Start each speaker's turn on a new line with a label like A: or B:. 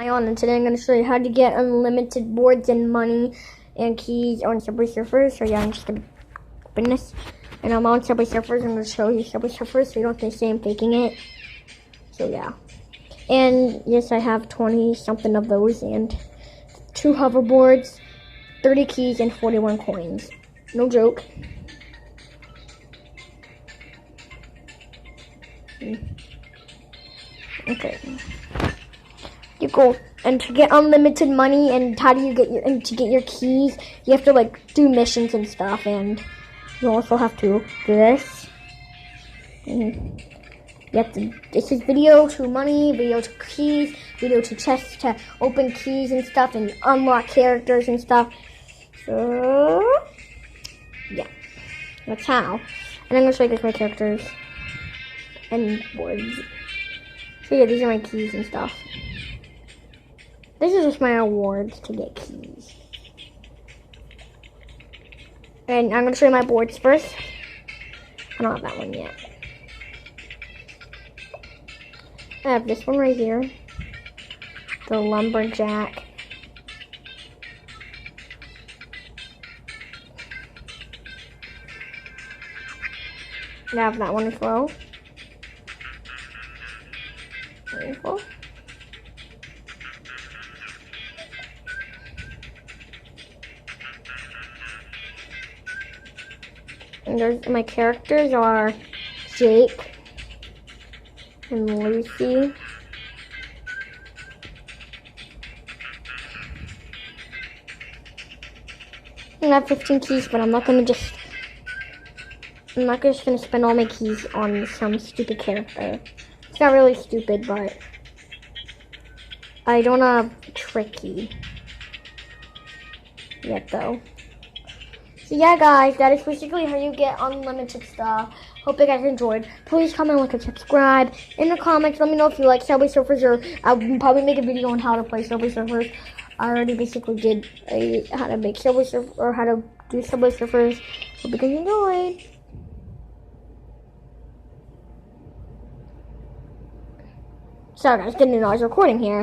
A: And today I'm going to show you how to get unlimited boards and money and keys on Subway Surfers. So yeah, I'm just going to open this. And I'm on Subway Surfers. I'm going to show you Subway Surfers so you don't think I'm faking it. So yeah. And yes, I have 20 something of those and 2 hoverboards, 30 keys, and 41 coins. No joke. Okay. You go, and to get unlimited money, and how do you get your, and to get your keys, you have to like do missions and stuff, and you also have to do this. And you have to, this is video to money, video to keys, video to chests to open keys and stuff, and unlock characters and stuff. So, yeah, that's how. And I'm gonna show you guys my characters and boards. So yeah, these are my keys and stuff. This is just my awards to get keys. And I'm going to show you my boards first. I don't have that one yet. I have this one right here. The Lumberjack. I have that one as well. Beautiful. And there's, my characters are Jake and Lucy. I have 15 keys, but I'm not just gonna spend all my keys on some stupid character. It's not really stupid, but I don't have Tricky yet though. So yeah, guys, that is basically how you get unlimited stuff. Hope you guys enjoyed. Please comment, like, and subscribe. In the comments, let me know if you like Subway Surfers, or I'll probably make a video on how to play Subway Surfers. I already basically did how to make Subway Surfers, or how to do Subway Surfers. Hope you guys enjoyed. Sorry guys, didn't know I was recording here.